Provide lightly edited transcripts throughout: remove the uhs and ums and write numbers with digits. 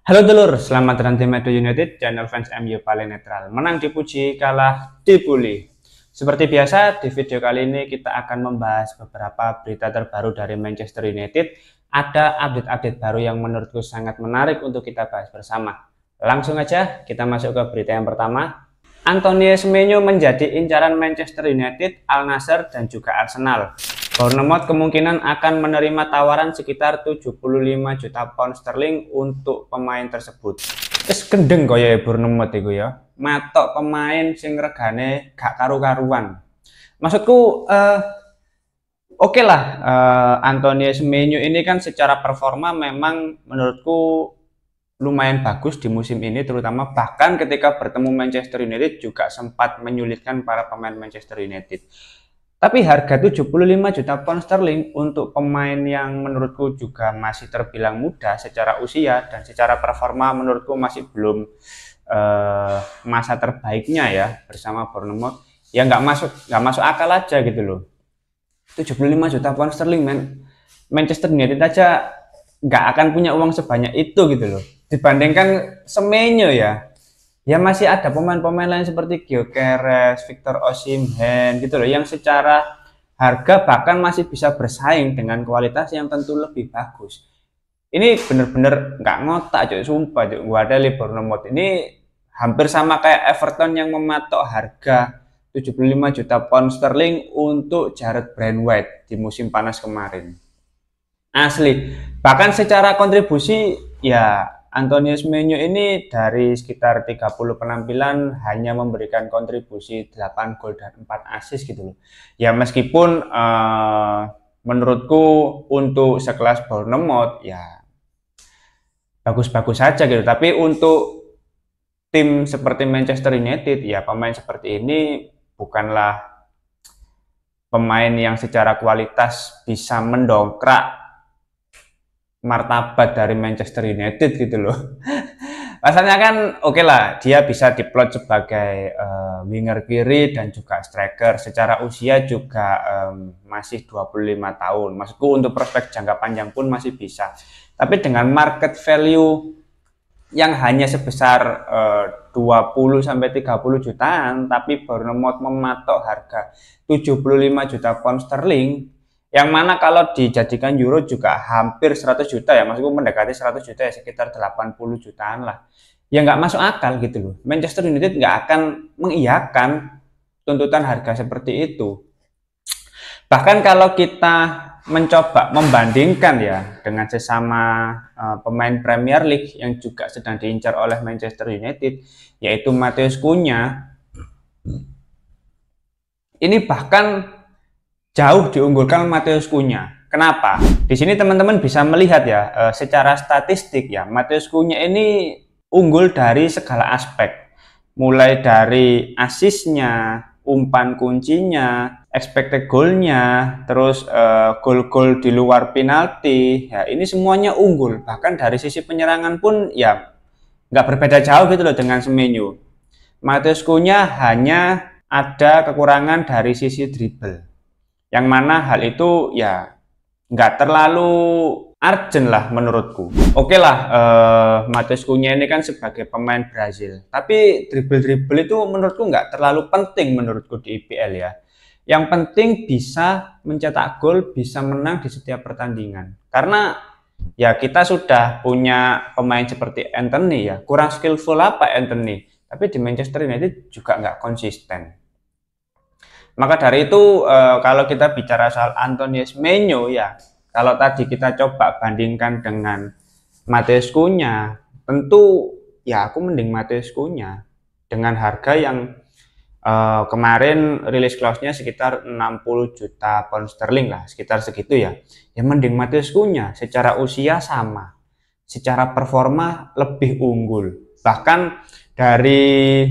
Halo dulur, selamat datang di Medo United, channel fans MU paling netral. Menang dipuji, kalah dibully. Seperti biasa, di video kali ini kita akan membahas beberapa berita terbaru dari Manchester United. Ada update-update baru yang menurutku sangat menarik untuk kita bahas bersama. Langsung aja kita masuk ke berita yang pertama. Antonio Semenyo menjadi incaran Manchester United, Al Nassr, dan juga Arsenal. Bournemouth kemungkinan akan menerima tawaran sekitar 75 juta pound sterling untuk pemain tersebut. Wis gendeng kaya ya Bournemouth itu ya. Matok pemain sing regane gak karu-karuan. Maksudku oke lah, Antonio Semenyo ini kan secara performa memang menurutku lumayan bagus di musim ini, terutama bahkan ketika bertemu Manchester United juga sempat menyulitkan para pemain Manchester United. Tapi harga 75 juta pound sterling untuk pemain yang menurutku juga masih terbilang muda secara usia dan secara performa menurutku masih belum masa terbaiknya ya bersama Bournemouth, ya nggak masuk akal aja gitu loh. 75 juta pound sterling, Manchester United aja nggak akan punya uang sebanyak itu gitu loh. Dibandingkan Semenyo ya masih ada pemain-pemain lain seperti Gyökeres, Victor Osimhen gitu loh, yang secara harga bahkan masih bisa bersaing dengan kualitas yang tentu lebih bagus. Ini bener-bener nggak ngotak cuy, sumpah cuy. Gua ada Bournemouth ini hampir sama kayak Everton yang mematok harga 75 juta pound sterling untuk Jared Brandtwaite di musim panas kemarin. Asli, bahkan secara kontribusi ya Antonio Semenyo ini dari sekitar 30 penampilan hanya memberikan kontribusi 8 gol dan 4 assist gitu loh. Ya meskipun menurutku untuk sekelas Bournemouth ya bagus-bagus saja gitu, tapi untuk tim seperti Manchester United ya pemain seperti ini bukanlah pemain yang secara kualitas bisa mendongkrak martabat dari Manchester United gitu loh. Rasanya kan oke lah, dia bisa diplot sebagai winger kiri dan juga striker. Secara usia juga masih 25 tahun. Maksudku untuk prospek jangka panjang pun masih bisa. Tapi dengan market value yang hanya sebesar 20 sampai 30 jutaan, tapi Bournemouth mematok harga 75 juta pound sterling, yang mana kalau dijadikan euro juga hampir 100 juta ya, maksudku mendekati 100 juta ya, sekitar 80 jutaan lah. Ya nggak masuk akal gitu loh. Manchester United nggak akan mengiyakan tuntutan harga seperti itu. Bahkan kalau kita mencoba membandingkan ya dengan sesama pemain Premier League yang juga sedang diincar oleh Manchester United, yaitu Matheus Cunha, ini bahkan jauh diunggulkan Matheus Cunha. Kenapa? Di sini teman-teman bisa melihat ya, secara statistik ya, Matheus Cunha ini unggul dari segala aspek. Mulai dari asisnya, umpan kuncinya, expected goalnya, terus gol-gol di luar penalti, ya ini semuanya unggul. Bahkan dari sisi penyerangan pun ya nggak berbeda jauh gitu loh dengan Semenyo. Matheus Cunha hanya ada kekurangan dari sisi dribble, yang mana hal itu ya nggak terlalu urgent lah menurutku. Oke lah, Matheus Cunha ini kan sebagai pemain Brazil, tapi dribble itu menurutku nggak terlalu penting menurutku di IPL ya. Yang penting bisa mencetak gol, bisa menang di setiap pertandingan. Karena ya kita sudah punya pemain seperti Antony ya, kurang skillful apa Antony, tapi di Manchester United juga nggak konsisten. Maka dari itu kalau kita bicara soal Antonio Semenyo ya, kalau tadi kita coba bandingkan dengan Matheus Cunha, tentu ya aku mending Matheus Cunha dengan harga yang kemarin rilis clause-nya sekitar 60 juta pound sterling lah, sekitar segitu ya. Ya mending Matheus Cunha, secara usia sama, secara performa lebih unggul. Bahkan dari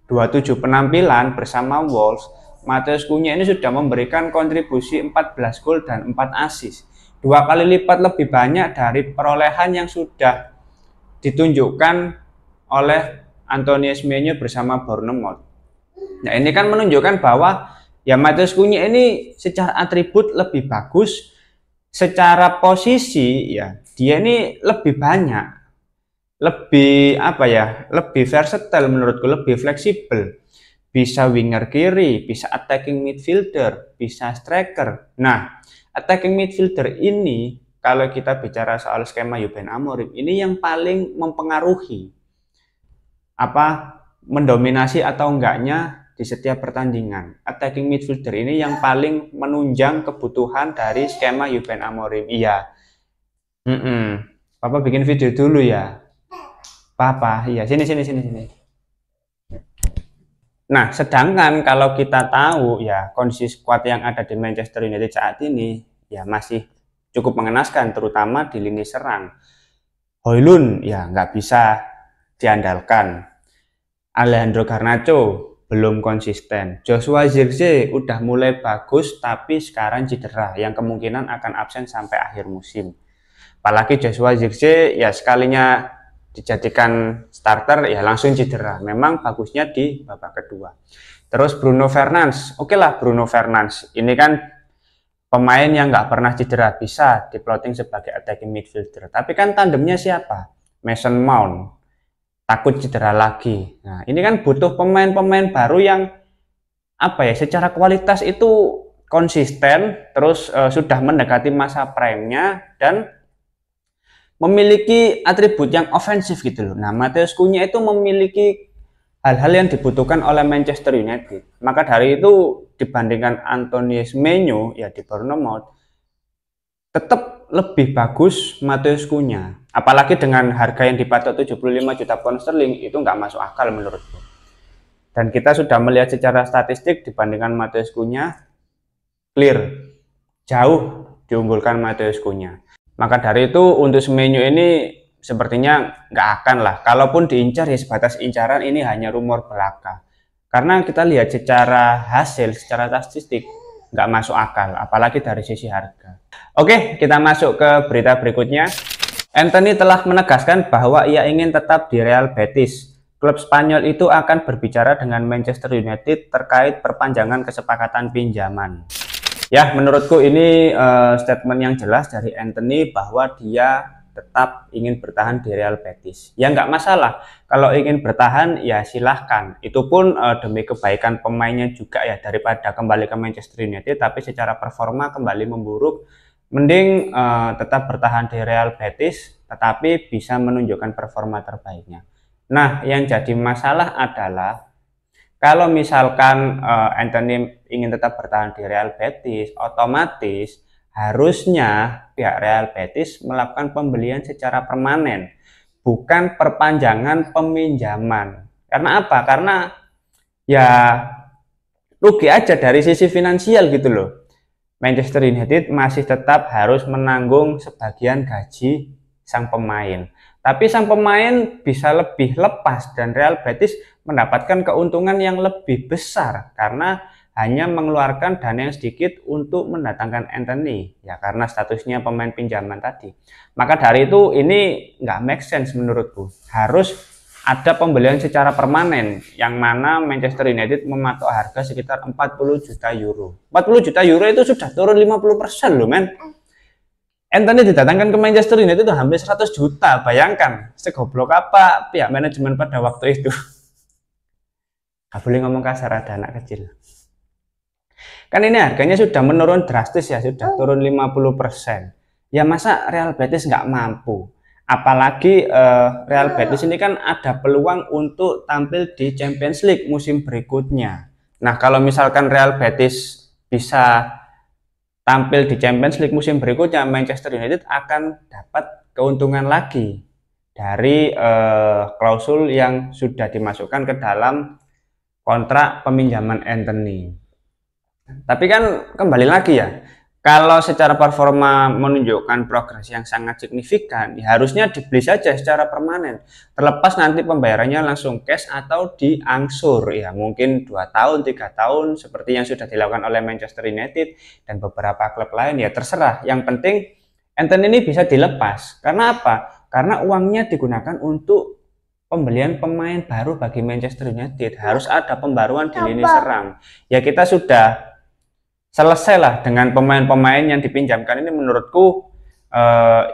27 penampilan bersama Wolves, Matheus Cunha ini sudah memberikan kontribusi 14 gol dan 4 assist. 2 kali lipat lebih banyak dari perolehan yang sudah ditunjukkan oleh Antonio Semenyo bersama Bournemouth. Nah, ini kan menunjukkan bahwa ya Matheus Cunha ini secara atribut lebih bagus, secara posisi ya dia ini lebih banyak. lebih apa ya, lebih versatile menurutku, lebih fleksibel. Bisa winger kiri, bisa attacking midfielder, bisa striker. Nah, attacking midfielder ini kalau kita bicara soal skema Ruben Amorim ini yang paling mempengaruhi apa mendominasi atau enggaknya di setiap pertandingan. Attacking midfielder ini yang paling menunjang kebutuhan dari skema Ruben Amorim. Iya. Papa bikin video dulu ya. Papa, iya sini sini sini sini. Nah, sedangkan kalau kita tahu ya kondisi skuad yang ada di Manchester United saat ini ya masih cukup mengenaskan, terutama di lini serang. Højlund ya nggak bisa diandalkan. Alejandro Garnacho belum konsisten. Joshua Zirkzee udah mulai bagus tapi sekarang cedera yang kemungkinan akan absen sampai akhir musim. Apalagi Joshua Zirkzee ya sekalinya dijadikan starter ya langsung cedera. Memang bagusnya di babak kedua. Terus Bruno Fernandes, oke lah Bruno Fernandes. Ini kan pemain yang nggak pernah cedera, bisa diplotting sebagai attacking midfielder. Tapi kan tandemnya siapa? Mason Mount. Takut cedera lagi. Nah, ini kan butuh pemain-pemain baru yang apa ya, secara kualitas itu konsisten, terus sudah mendekati masa prime-nya dan memiliki atribut yang ofensif gitu loh. Nah, Matheus Cunha itu memiliki hal-hal yang dibutuhkan oleh Manchester United. Maka dari itu dibandingkan Anthony Semenyo ya di Bournemouth tetap lebih bagus Matheus Cunha. Apalagi dengan harga yang dipatok 75 juta pound sterling itu nggak masuk akal menurutku. Dan kita sudah melihat secara statistik dibandingkan Matheus Cunha clear jauh diunggulkan Matheus Cunha. Maka dari itu untuk Semenyo ini sepertinya nggak akan lah. Kalaupun diincar ya sebatas incaran, ini hanya rumor belaka. Karena kita lihat secara hasil, secara statistik nggak masuk akal, apalagi dari sisi harga. Oke, kita masuk ke berita berikutnya. Antony telah menegaskan bahwa ia ingin tetap di Real Betis. Klub Spanyol itu akan berbicara dengan Manchester United terkait perpanjangan kesepakatan pinjaman. Ya, menurutku ini statement yang jelas dari Antony bahwa dia tetap ingin bertahan di Real Betis. Ya nggak masalah, kalau ingin bertahan ya silahkan. Itu pun demi kebaikan pemainnya juga ya, daripada kembali ke Manchester United tapi secara performa kembali memburuk. Mending tetap bertahan di Real Betis tetapi bisa menunjukkan performa terbaiknya. Nah, yang jadi masalah adalah kalau misalkan Antony ingin tetap bertahan di Real Betis, otomatis harusnya pihak Real Betis melakukan pembelian secara permanen, bukan perpanjangan peminjaman. Karena apa? Karena ya rugi aja dari sisi finansial gitu loh. Manchester United masih tetap harus menanggung sebagian gaji sang pemain. Tapi sang pemain bisa lebih lepas dan Real Betis mendapatkan keuntungan yang lebih besar karena hanya mengeluarkan dana yang sedikit untuk mendatangkan Antony ya, karena statusnya pemain pinjaman tadi. Maka dari itu ini nggak make sense menurutku. Harus ada pembelian secara permanen yang mana Manchester United mematok harga sekitar 40 juta euro. 40 juta euro itu sudah turun 50% loh men. Antony didatangkan ke Manchester United itu hampir 100 juta. Bayangkan segoblok apa pihak manajemen pada waktu itu. Gak boleh ngomong kasar, ada anak kecil. Kan ini harganya sudah menurun drastis ya, sudah turun 50%. Ya masa Real Betis nggak mampu? Apalagi Real Betis ini kan ada peluang untuk tampil di Champions League musim berikutnya. Nah, kalau misalkan Real Betis bisa tampil di Champions League musim berikutnya, Manchester United akan dapat keuntungan lagi dari klausul yang sudah dimasukkan ke dalam kontrak peminjaman Antony. Tapi kan kembali lagi ya, kalau secara performa menunjukkan progres yang sangat signifikan, ya harusnya dibeli saja secara permanen. Terlepas nanti pembayarannya langsung cash atau diangsur, ya mungkin 2 tahun, 3 tahun, seperti yang sudah dilakukan oleh Manchester United dan beberapa klub lain, ya terserah. Yang penting Antony ini bisa dilepas. Karena apa? Karena uangnya digunakan untuk pembelian pemain baru bagi Manchester United. Harus ada pembaruan di lini serang. Ya kita sudah selesai lah dengan pemain-pemain yang dipinjamkan ini. Menurutku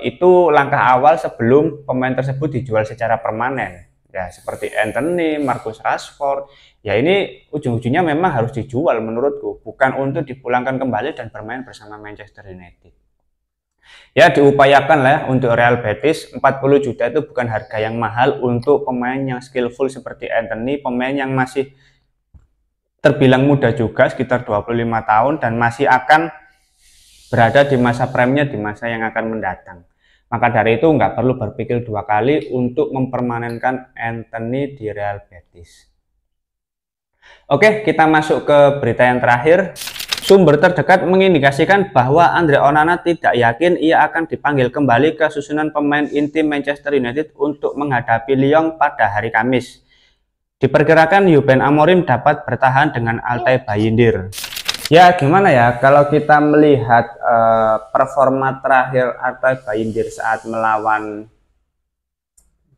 itu langkah awal sebelum pemain tersebut dijual secara permanen. Ya, seperti Anthony, Marcus Rashford. Ya, ini ujung-ujungnya memang harus dijual menurutku, bukan untuk dipulangkan kembali dan bermain bersama Manchester United. Ya, diupayakan lah untuk Real Betis. 40 juta itu bukan harga yang mahal untuk pemain yang skillful seperti Anthony, pemain yang masih terbilang muda juga, sekitar 25 tahun, dan masih akan berada di masa prime-nya di masa yang akan mendatang. Maka dari itu nggak perlu berpikir dua kali untuk mempermanenkan Anthony di Real Betis. Oke, kita masuk ke berita yang terakhir. Sumber terdekat mengindikasikan bahwa Andre Onana tidak yakin ia akan dipanggil kembali ke susunan pemain inti Manchester United untuk menghadapi Lyon pada hari Kamis. Diperkirakan Ruben Amorim dapat bertahan dengan Altay Bayindir. Ya, gimana ya kalau kita melihat performa terakhir Altay Bayindir saat melawan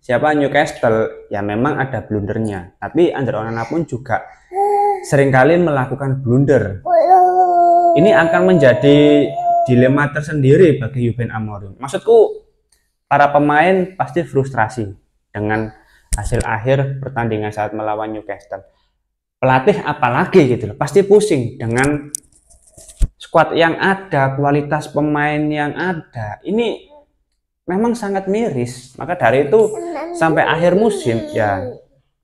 Newcastle, ya memang ada blundernya. Tapi Andre Onana pun juga seringkali melakukan blunder. Ini akan menjadi dilema tersendiri bagi Ruben Amorim. Maksudku, para pemain pasti frustrasi dengan hasil akhir pertandingan saat melawan Newcastle. Pelatih apalagi gitu loh, pasti pusing dengan skuad yang ada, kualitas pemain yang ada. Ini memang sangat miris. Maka dari itu sampai akhir musim ya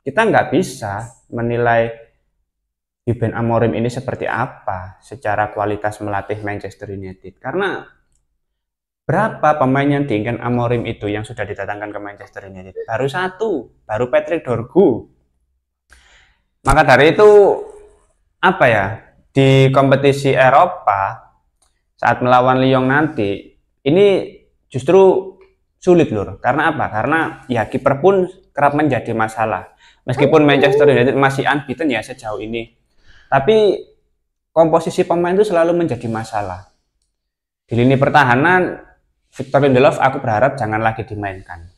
kita nggak bisa menilai Ruben Amorim ini seperti apa secara kualitas melatih Manchester United. Karena berapa pemain yang diinginkan Amorim itu yang sudah didatangkan ke Manchester United? Baru satu, baru Patrick Dorgu. Maka dari itu apa ya, di kompetisi Eropa saat melawan Lyon nanti ini justru sulit lur. Karena apa? Karena ya kiper pun kerap menjadi masalah. Meskipun Manchester United masih unbeaten ya sejauh ini, tapi komposisi pemain itu selalu menjadi masalah. Di lini pertahanan Victor Lindelof aku berharap jangan lagi dimainkan.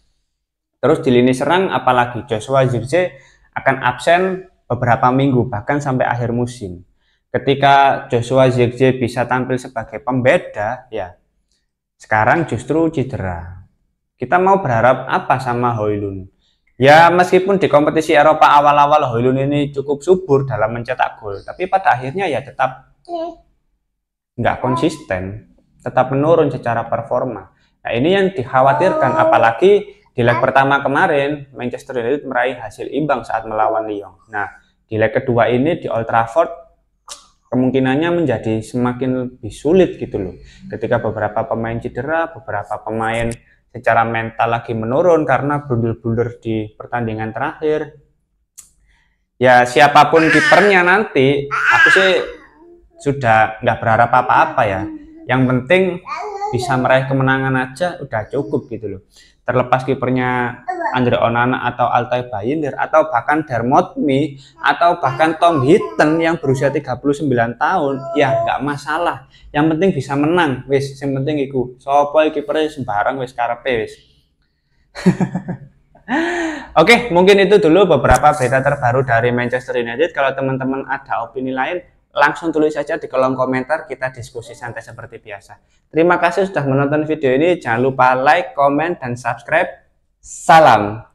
Terus di lini serang apalagi Joshua Zirkzee akan absen beberapa minggu bahkan sampai akhir musim. Ketika Joshua Zirkzee bisa tampil sebagai pembeda, ya sekarang justru cedera. Kita mau berharap apa sama Højlund? Ya meskipun di kompetisi Eropa awal-awal Højlund ini cukup subur dalam mencetak gol, tapi pada akhirnya ya tetap nggak konsisten, tetap menurun secara performa. Nah ini yang dikhawatirkan, apalagi di leg pertama kemarin Manchester United meraih hasil imbang saat melawan Lyon. Nah di leg kedua ini di Old Trafford kemungkinannya menjadi semakin lebih sulit gitu loh. Ketika beberapa pemain cedera, beberapa pemain secara mental lagi menurun karena blunder-blunder di pertandingan terakhir. Ya siapapun kipernya nanti, aku sih sudah nggak berharap apa-apa ya. Yang penting bisa meraih kemenangan aja udah cukup gitu loh. Terlepas kipernya Andre Onana atau Altay Bayindir atau bahkan Dermot Mee atau bahkan Tom Heaton yang berusia 39 tahun, ya nggak masalah. Yang penting bisa menang, wis. Yang penting iku sopo kipernya sembarang wis karepe wis. Oke, mungkin itu dulu beberapa berita terbaru dari Manchester United. Kalau teman-teman ada opini lain, langsung tulis saja di kolom komentar, kita diskusi santai seperti biasa. Terima kasih sudah menonton video ini. Jangan lupa like, komen, dan subscribe. Salam.